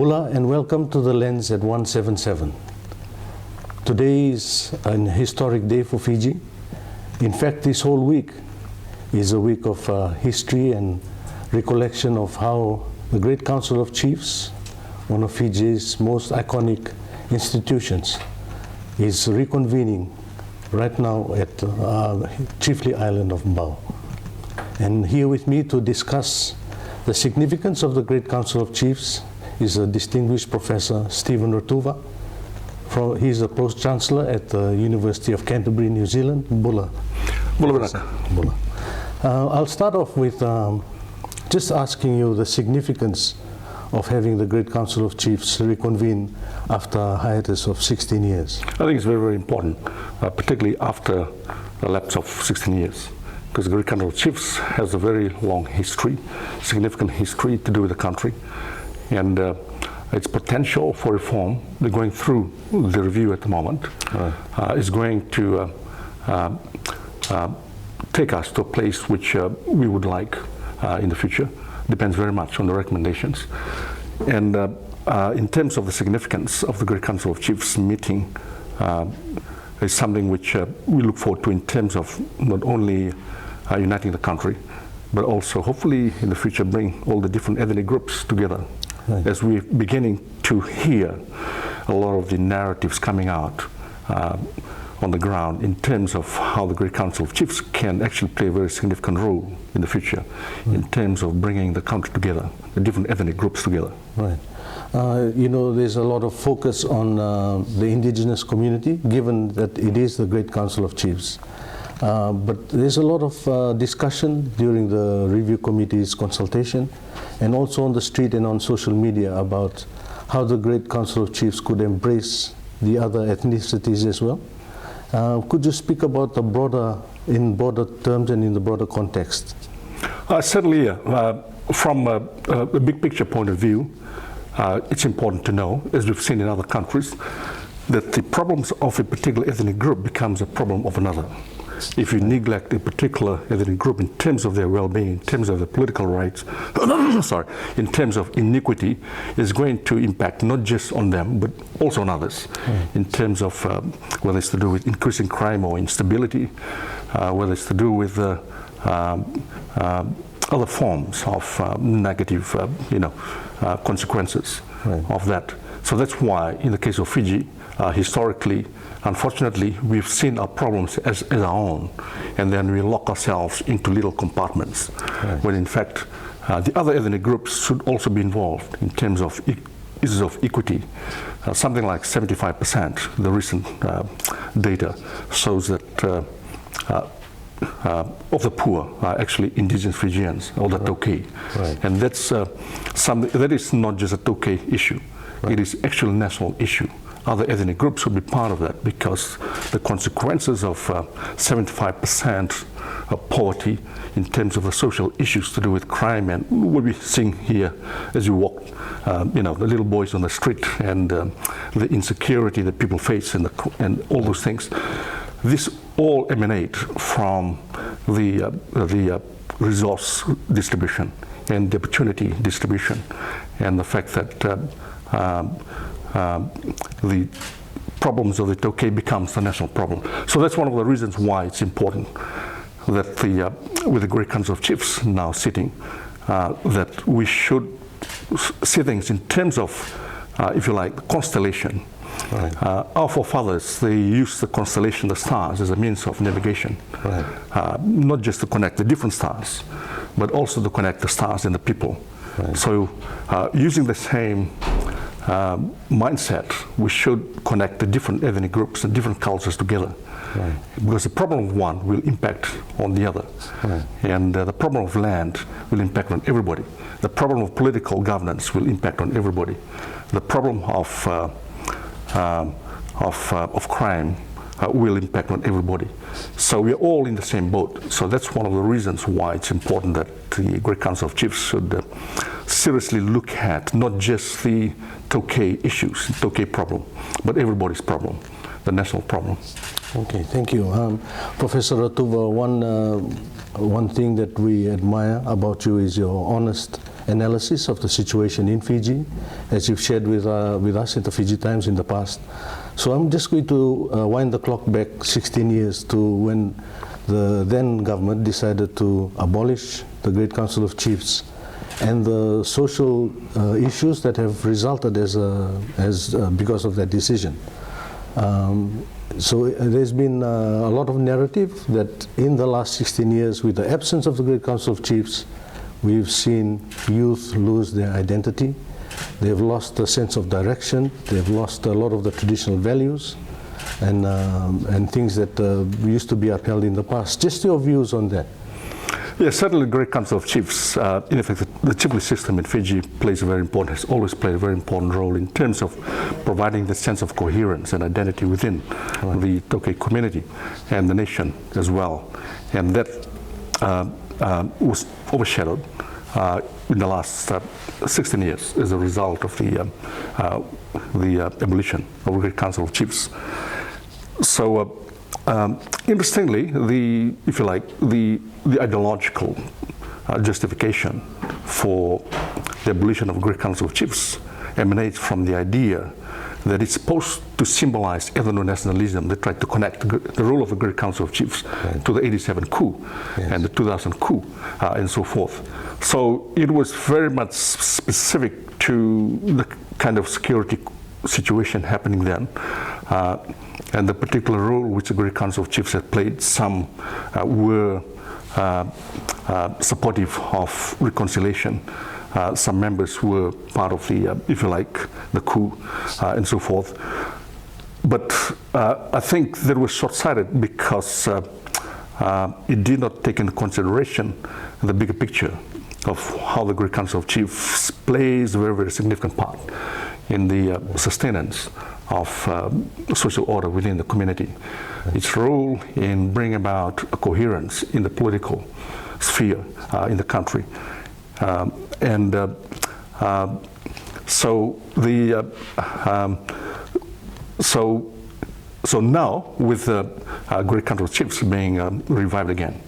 Bula, and welcome to the Lens at 177. Today is an historic day for Fiji. In fact, this whole week is a week of history and recollection of how the Great Council of Chiefs, one of Fiji's most iconic institutions, is reconvening right now at Chiefly Island of Mbao. And here with me to discuss the significance of the Great Council of Chiefs is a distinguished Professor Stephen Ratuva. He's a Pro-Chancellor at the University of Canterbury, New Zealand. Bula. Bula. I'll start off with just asking you the significance of having the Great Council of Chiefs reconvene after a hiatus of 16 years. I think it's very, very important, particularly after the lapse of 16 years, because the Great Council of Chiefs has a very long history, significant history to do with the country, and its potential for reform, they're going through the review at the moment, is going to take us to a place which we would like in the future. Depends very much on the recommendations. And in terms of the significance of the Great Council of Chiefs meeting, is something which we look forward to in terms of not only uniting the country, but also hopefully in the future bring all the different ethnic groups together. Right. As we're beginning to hear a lot of the narratives coming out on the ground in terms of how the Great Council of Chiefs can actually play a very significant role in the future, in terms of bringing the country together, the different ethnic groups together. Right. You know, there's a lot of focus on the indigenous community, given that it is the Great Council of Chiefs. But there's a lot of discussion during the review committee's consultation, and also on the street and on social media about how the Great Council of Chiefs could embrace the other ethnicities as well. Could you speak about in broader terms and in the broader context? Certainly, from a big picture point of view, it's important to know, as we've seen in other countries, that the problems of a particular ethnic group becomes a problem of another. If you neglect a particular ethnic group in terms of their well-being, in terms of their political rights, in terms of inequity, it's going to impact not just on them, but also on others, in terms of whether it's to do with increasing crime or instability, whether it's to do with other forms of negative, consequences of that. So that's why, in the case of Fiji, historically, unfortunately, we've seen our problems as our own, and then we lock ourselves into little compartments, when in fact the other ethnic groups should also be involved in terms of issues of equity. Something like 75%, the recent data shows that of the poor are actually indigenous Fijians, or the Tokay. And that's that is not just a Tokay issue, it is actually a national issue. Other ethnic groups would be part of that, because the consequences of 75% of poverty in terms of the social issues to do with crime, and what we're seeing here as you walk, the little boys on the street, and the insecurity that people face, and all those things. This all emanate from the resource distribution and the opportunity distribution, and the fact that the problems of the Tokay becomes the national problem. So that's one of the reasons why it's important that with the Great Council of Chiefs now sitting, that we should see things in terms of, if you like, constellation. Our forefathers, they used the constellation, the stars, as a means of navigation, not just to connect the different stars, but also to connect the stars and the people. So using the same mindset, we should connect the different ethnic groups and different cultures together, because the problem of one will impact on the other, and the problem of land will impact on everybody. The problem of political governance will impact on everybody. The problem of crime will impact on everybody. So we're all in the same boat. So that's one of the reasons why it's important that the Great Council of Chiefs should seriously look at not just the Tokay issues, Tokay problem, but everybody's problem, the national problem. Okay, thank you. Professor Ratuva, one thing that we admire about you is your honest analysis of the situation in Fiji, as you've shared with us in the Fiji Times in the past. So I'm just going to wind the clock back 16 years to when the then government decided to abolish the Great Council of Chiefs and the social issues that have resulted because of that decision. So there's been a lot of narrative that in the last 16 years, with the absence of the Great Council of Chiefs, we've seen youth lose their identity. They've lost a sense of direction. They've lost a lot of the traditional values and things that used to be upheld in the past. Just your views on that. Yes, certainly the Great Council of Chiefs, in effect, the chiefly system in Fiji has always played a very important role in terms of providing the sense of coherence and identity within the Tokay community and the nation as well. And that was overshadowed in the last 16 years as a result of the abolition of the Great Council of Chiefs. So, interestingly, the ideological justification for the abolition of the Great Council of Chiefs emanates from the idea that it's supposed to symbolize ethno-nationalism. They tried to connect the role of the Great Council of Chiefs to the '87 coup and the 2000 coup and so forth. So it was very much specific to the kind of security situation happening then. And the particular role which the Great Council of Chiefs had played. Some were supportive of reconciliation. Some members were part of the, if you like, the coup and so forth. But I think that was short-sighted because it did not take into consideration the bigger picture of how the Great Council of Chiefs plays a very, very significant part in the sustenance of social order within the community. Its role in bringing about a coherence in the political sphere in the country. So now, with the Great Council of Chiefs being revived again,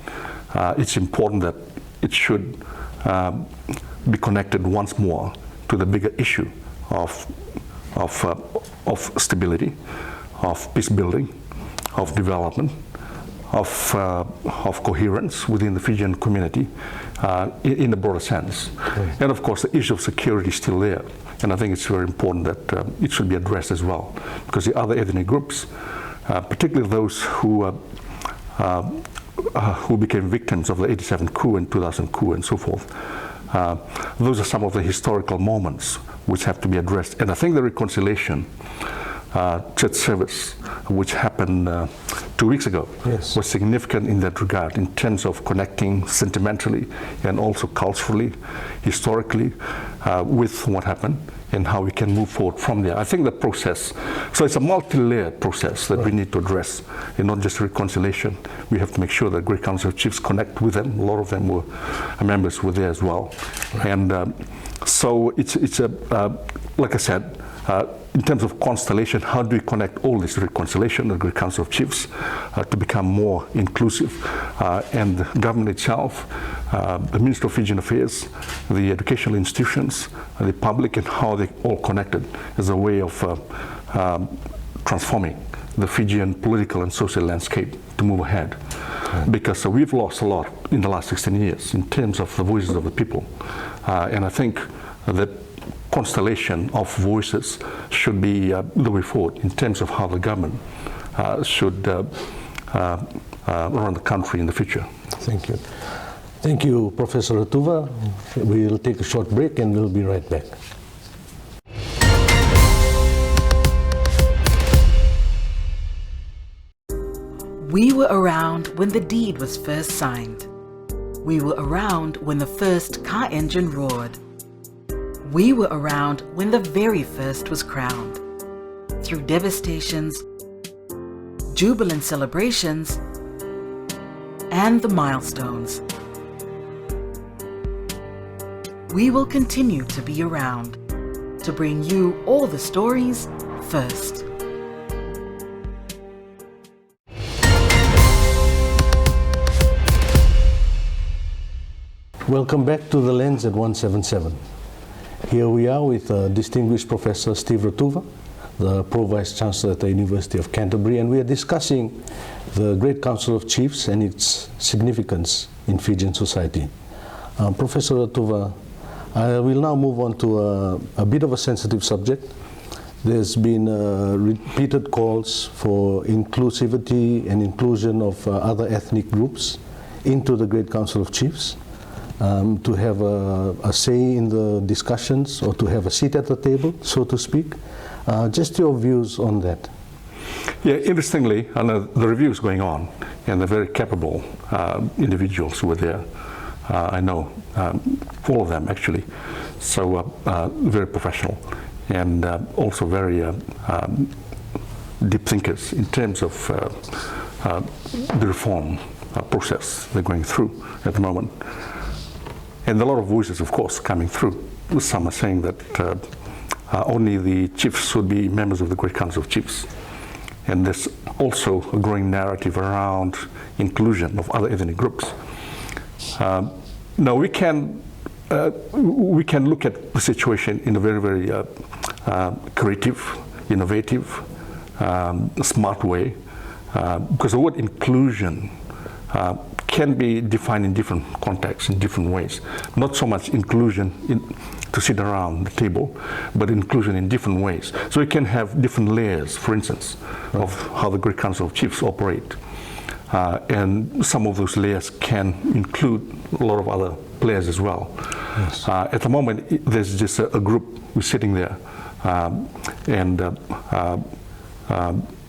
it's important that it should be connected once more to the bigger issue of stability, of peace building, of development, of coherence within the Fijian community in a broader sense. And of course, the issue of security is still there. And I think it's very important that it should be addressed as well, because the other ethnic groups, particularly those who became victims of the '87 coup and 2000 coup and so forth, those are some of the historical moments which have to be addressed. And I think the reconciliation church service, which happened 2 weeks ago, was significant in that regard, in terms of connecting sentimentally and also culturally, historically, with what happened and how we can move forward from there. I think the process, so it's a multi-layered process that we need to address, and not just reconciliation. We have to make sure that Great Council of Chiefs connect with them. A lot of them were members were there as well. And so it's like I said, in terms of constellation, how do we connect all this reconciliation, the Great Council of Chiefs, to become more inclusive? And the government itself, the Ministry of Fijian Affairs, the educational institutions, the public, and how they all connected as a way of transforming the Fijian political and social landscape to move ahead. Because we've lost a lot in the last 16 years in terms of the voices of the people. And I think that constellation of voices should be the way forward in terms of how the government should run the country in the future. Thank you. Thank you, Professor Ratuva. We'll take a short break and we'll be right back. We were around when the deed was first signed. We were around when the first car engine roared. We were around when the very first was crowned. Through devastations, jubilant celebrations, and the milestones. We will continue to be around to bring you all the stories first. Welcome back to The Lens at 177. Here we are with distinguished Professor Steve Ratuva, the Pro-Vice Chancellor at the University of Canterbury, and we are discussing the Great Council of Chiefs and its significance in Fijian society. Professor Ratuva, I will now move on to a bit of a sensitive subject. There's been repeated calls for inclusivity and inclusion of other ethnic groups into the Great Council of Chiefs, to have a say in the discussions or to have a seat at the table, so to speak. Just your views on that. Yeah, interestingly, the review is going on, and the very capable individuals who were there. I know all of them actually, so very professional, and also very deep thinkers in terms of the reform process they're going through at the moment. And a lot of voices, of course, coming through. Some are saying that only the chiefs should be members of the Great Council of Chiefs. And there's also a growing narrative around inclusion of other ethnic groups. Now we can look at the situation in a very, very creative, innovative, smart way, because the word inclusion can be defined in different contexts, in different ways. Not so much inclusion to sit around the table, but inclusion in different ways. So you can have different layers, for instance, of how the Great Council of Chiefs operate. And some of those layers can include a lot of other players as well. Yes. At the moment, there's just a group who's sitting there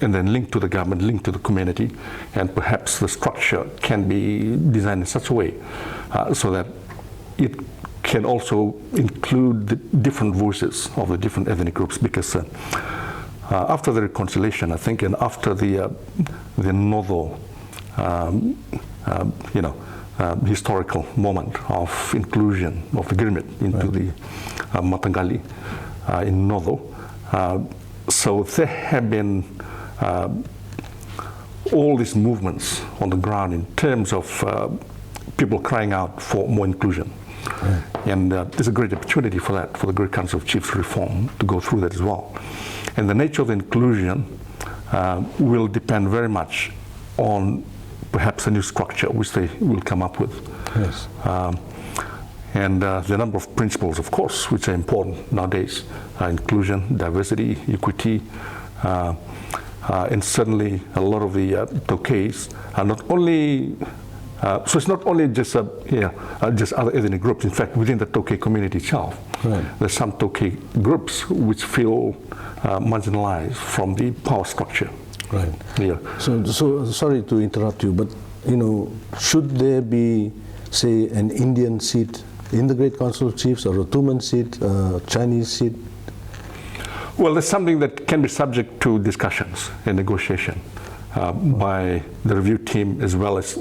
and then linked to the government, linked to the community, and perhaps the structure can be designed in such a way so that it can also include the different voices of the different ethnic groups, because after the reconciliation, I think, and after the novel, historical moment of inclusion of agreement into the Matangali in Nodo, so there have been all these movements on the ground in terms of people crying out for more inclusion. Right. And there's a great opportunity for that, for the Great Council of Chiefs reform to go through that as well. And the nature of the inclusion will depend very much on perhaps a new structure which they will come up with. Yes. And the number of principles, of course, which are important nowadays: inclusion, diversity, equity, and certainly a lot of the tokeis are not only, so it's not only just just other ethnic groups. In fact, within the Tokay community itself, right, there's some Tokay groups which feel marginalized from the power structure. Right. Yeah. So sorry to interrupt you, but should there be, say, an Indian seat in the Great Council of Chiefs, or a Tumen seat, a Chinese seat? Well, that's something that can be subject to discussions and negotiation by the review team, as well as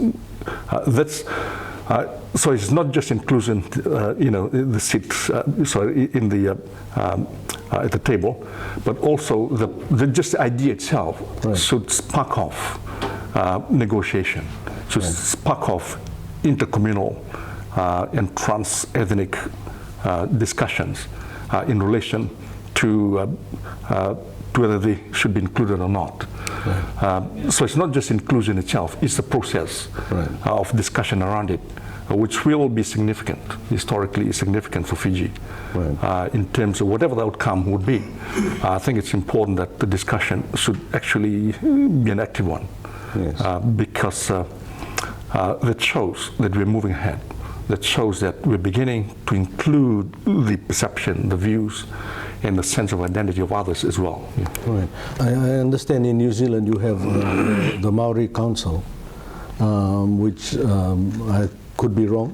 so it's not just inclusion, the seats, in the at the table, but also just the idea itself, right, should spark off negotiation, should, right, spark off intercommunal and trans-ethnic discussions in relation to whether they should be included or not. Right. So it's not just inclusion itself, it's the process, right, of discussion around it, which will be significant, historically significant for Fiji, right, in terms of whatever the outcome would be. I think it's important that the discussion should actually be an active one, yes, because that shows that we're moving ahead. That shows that we're beginning to include the perception, the views, and the sense of identity of others as well. Yeah. Right. I understand in New Zealand you have the Maori Council, which I could be wrong,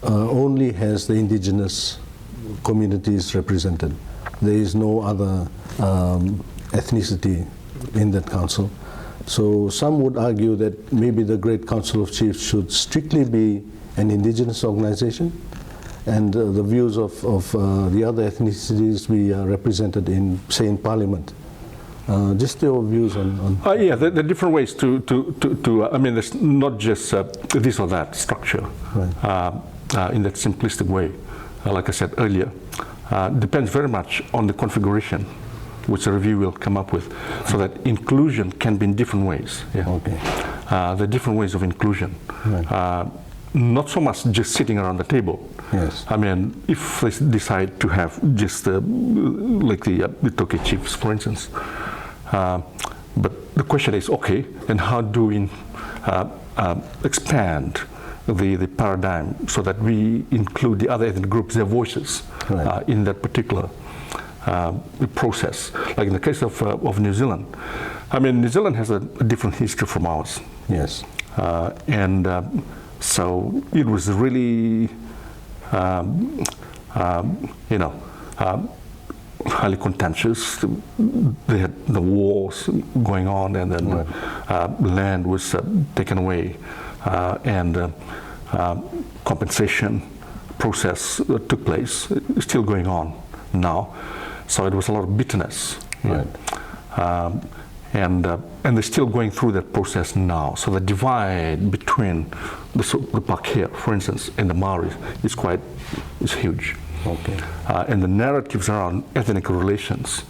only has the indigenous communities represented. There is no other ethnicity in that council. So some would argue that maybe the Great Council of Chiefs should strictly be an indigenous organization, and the views of the other ethnicities be represented in, say, in Parliament. Just your views on yeah, there are different ways to I mean, there's not just this or that structure. Right. in that simplistic way, like I said earlier, depends very much on the configuration which the review will come up with, so that inclusion can be in different ways. Yeah. Okay. There are different ways of inclusion. Right. Not so much just sitting around the table. Yes. I mean, if they decide to have just like the Toke chiefs, for instance, but the question is, okay, and how do we expand the paradigm so that we include the other ethnic groups, their voices, right, in that particular process? Like in the case of New Zealand, I mean, New Zealand has a different history from ours. Yes. So it was really, highly contentious. They had the wars going on, and then right, land was taken away, and compensation process took place. It's still going on now. So it was a lot of bitterness. Right. And they're still going through that process now. So the divide between the Pākehā, for instance, and the Maoris is huge. Okay. And the narratives around ethnic relations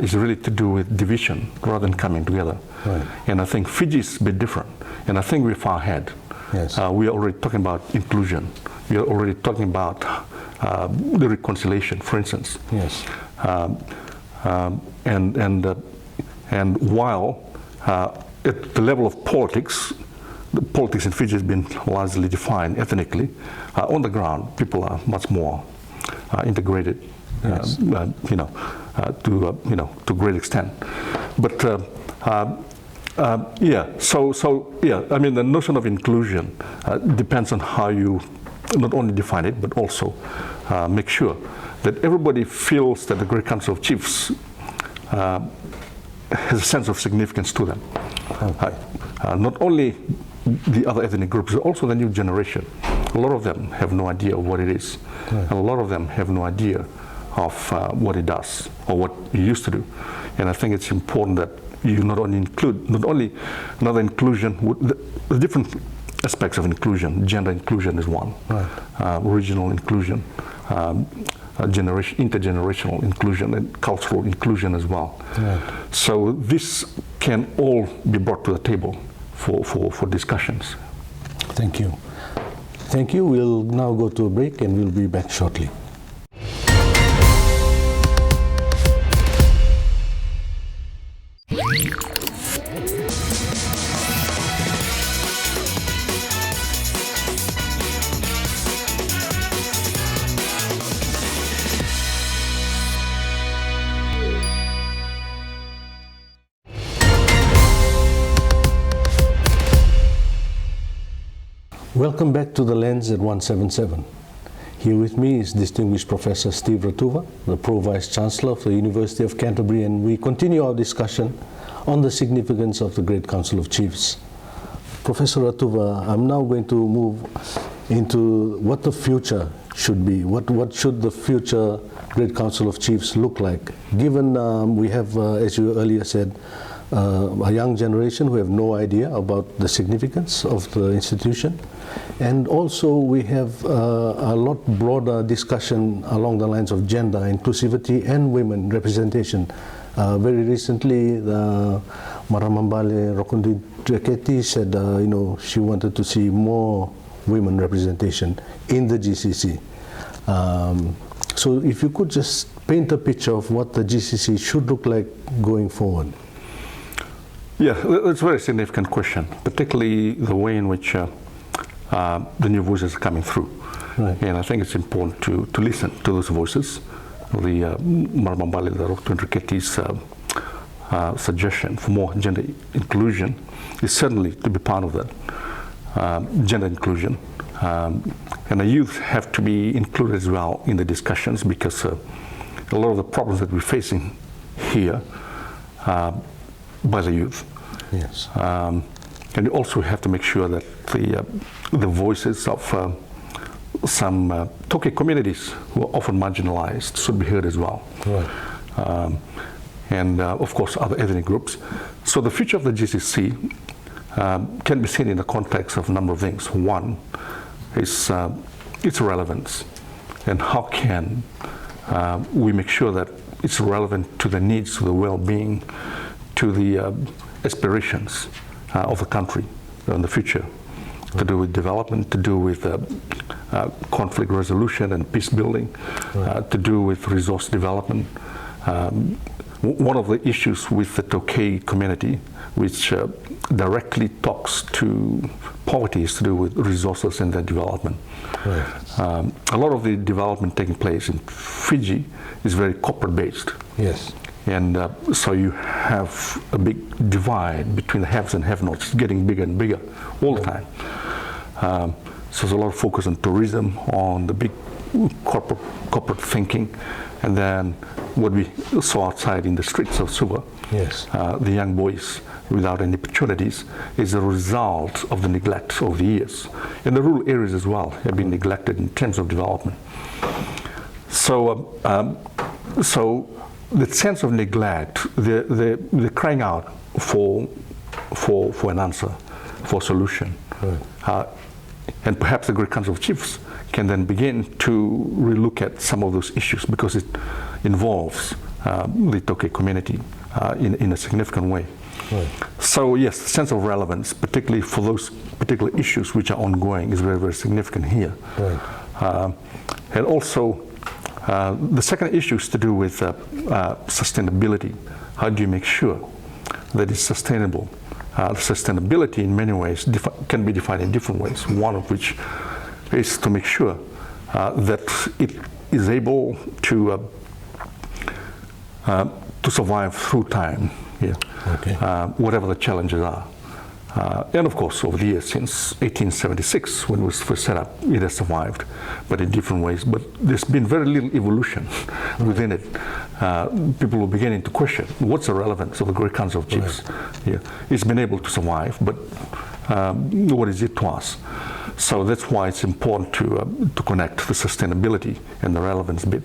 is really to do with division rather than coming together. Right. And I think Fiji is a bit different. And I think we're far ahead. Yes. We are already talking about inclusion. We are already talking about the reconciliation, for instance. Yes. And while at the level of politics, the politics in Fiji has been largely defined ethnically, on the ground people are much more integrated, yes, to great extent. But I mean, the notion of inclusion depends on how you not only define it, but also make sure that everybody feels that the Great Council of Chiefs has a sense of significance to them. Okay. Not only the other ethnic groups, but also the new generation. A lot of them have no idea of what it is. Right. And a lot of them have no idea of what it does or what it used to do. And I think it's important that you not only include, not only another inclusion, the different aspects of inclusion. Gender inclusion is one. Right. Regional inclusion. Intergenerational inclusion and cultural inclusion as well. Right. So this can all be brought to the table for discussions. Thank you. Thank you. We'll now go to a break and we'll be back shortly. Welcome back to The Lens at 177. Here with me is distinguished Professor Steve Ratuva, the Pro-Vice Chancellor of the University of Canterbury, and we continue our discussion on the significance of the Great Council of Chiefs. Professor Ratuva, I'm now going to move into what the future should be. What should the future Great Council of Chiefs look like? Given we have, as you earlier said, a young generation who have no idea about the significance of the institution. And also we have a lot broader discussion along the lines of gender, inclusivity and women representation. Very recently, Maramambale Rokundi Treketi said, she wanted to see more women representation in the GCC. So if you could just paint a picture of what the GCC should look like going forward. Yeah, that's a very significant question, particularly the way in which the new voices are coming through. Right. And I think it's important to listen to those voices. The Maramambale Rokutundriketi's suggestion for more gender inclusion is certainly to be part of that, gender inclusion. And the youth have to be included as well in the discussions, because a lot of the problems that we're facing here by the youth. Yes. And you also have to make sure that the voices of some Toke communities who are often marginalized should be heard as well. Right. And of course other ethnic groups. So the future of the GCC can be seen in the context of a number of things. One is its relevance, and how can we make sure that it's relevant to the needs, to the well-being, to the aspirations of the country in the future, to do with development, to do with conflict resolution and peace building, to do with resource development. One of the issues with the Tokay community, which directly talks to poverty, is to do with resources and their development. Right. A lot of the development taking place in Fiji is very corporate-based. Yes. And so you have a big divide between the haves and have-nots, getting bigger and bigger all the time. So there's a lot of focus on tourism, on the big corporate thinking, and then what we saw outside in the streets of Suva, yes. The young boys without any opportunities, is a result of the neglect over the years. And the rural areas as well have been neglected in terms of development. So, so the sense of neglect, the crying out for an answer, for a solution. Right. And perhaps the Great Council of Chiefs can then begin to relook at some of those issues, because it involves the Tokay community in a significant way. Right. So yes, the sense of relevance, particularly for those particular issues which are ongoing, is very, very significant here. Right. And also, the second issue is to do with sustainability. How do you make sure that it's sustainable? Sustainability in many ways can be defined in different ways, one of which is to make sure that it is able to survive through time, yeah. Okay. Whatever the challenges are. And of course, over the years, since 1876, when it was first set up, it has survived, but in different ways. But there's been very little evolution within it. People were beginning to question, what's the relevance of the Great Council of Chiefs? Right. Yeah. It's been able to survive, but what is it to us? So that's why it's important to connect the sustainability and the relevance bit.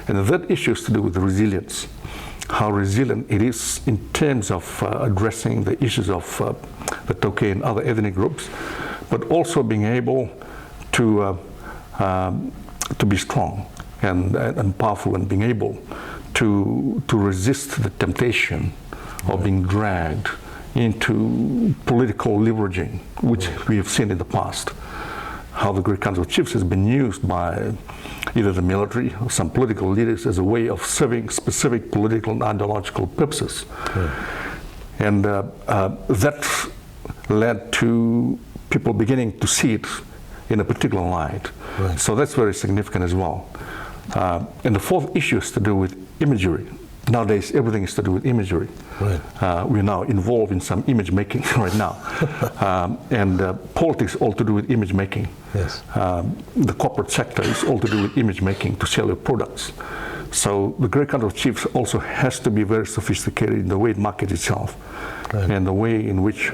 And the third issue is to do with the resilience. How resilient it is in terms of addressing the issues of the Tokay and other ethnic groups, but also being able to be strong and powerful, and being able to resist the temptation of being dragged into political leveraging, which we have seen in the past. How the Great Council of Chiefs has been used by either the military or some political leaders as a way of serving specific political and ideological purposes. And that led to people beginning to see it in a particular light. Right. So that's very significant as well. And the fourth issue is to do with imagery. Nowadays, everything is to do with imagery. Right. We're now involved in some image making right now. And politics all to do with image making. Yes. The corporate sector is all to do with image making to sell your products. So the Great Council of Chiefs also has to be very sophisticated in the way it markets itself, right, and the way in which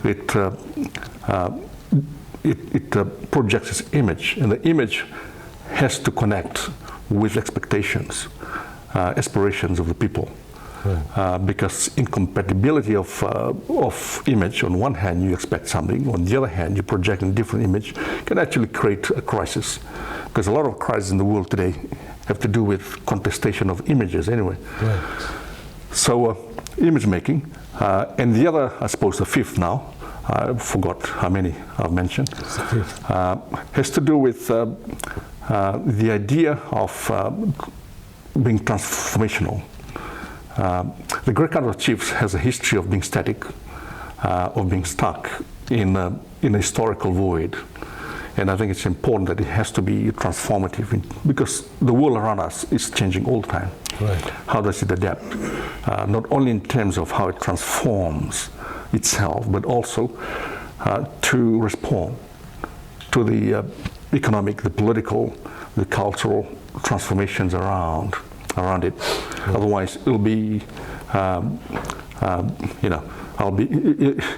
it projects its image. And the image has to connect with expectations, aspirations of the people. Right. Because incompatibility of image, on one hand you expect something, on the other hand you project a different image, can actually create a crisis. Because a lot of crises in the world today have to do with contestation of images anyway. Right. So image making, and the other, I suppose the fifth now, I forgot how many I've mentioned, has to do with the idea of being transformational. The Great Council of Chiefs has a history of being static, of being stuck in a historical void. And I think it's important that it has to be transformative, because the world around us is changing all the time. Right. How does it adapt? Not only in terms of how it transforms itself, but also to respond to the economic, the political, the cultural transformations around it. Right. Otherwise, it'll be,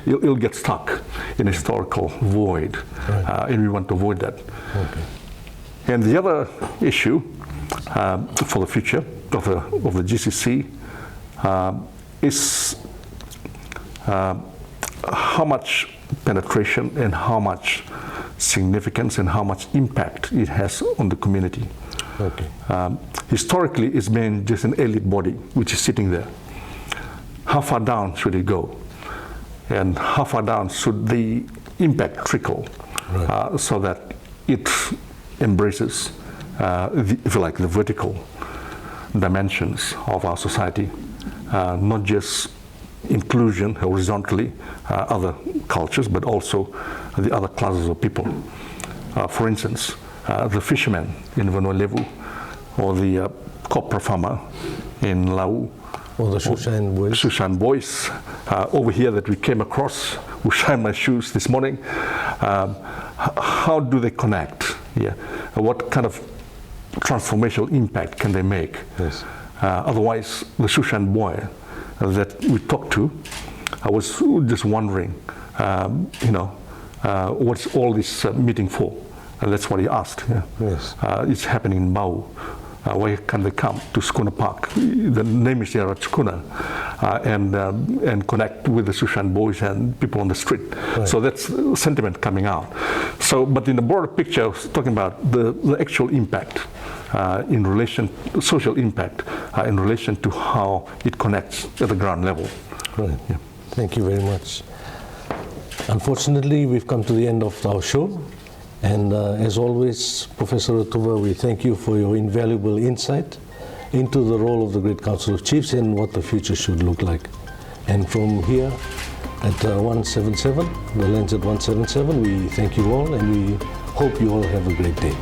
it'll get stuck in a historical void, right, and we want to avoid that. Okay. And the other issue for the future of the GCC is how much penetration and how much significance and how much impact it has on the community. Okay. Historically, it's been just an elite body which is sitting there. How far down should it go? And how far down should the impact trickle, right, so that it embraces, if you like, the vertical dimensions of our society, not just inclusion horizontally, other cultures, but also the other classes of people. For instance, the fisherman in Vanuatu, or the copra farmer in Lau, or the Shushan boys. Shushan boys over here that we came across, who shined my shoes this morning. How do they connect? Yeah, what kind of transformational impact can they make? Yes. Otherwise, the Shushan boy that we talked to, I was just wondering, what's all this meeting for? And that's what he asked. Yeah. Yes. It's happening in Mau. Why can they come to Schooner Park? The name is there at Schooner, and connect with the Shushan boys and people on the street. Right. So that's sentiment coming out. So, but in the broader picture, I was talking about the actual impact in relation, social impact in relation to how it connects at the ground level. Right. Yeah. Thank you very much. Unfortunately, we've come to the end of our show. And as always, Professor Ratuva, we thank you for your invaluable insight into the role of the Great Council of Chiefs and what the future should look like. And from here at 177, the lens at 177, we thank you all and we hope you all have a great day.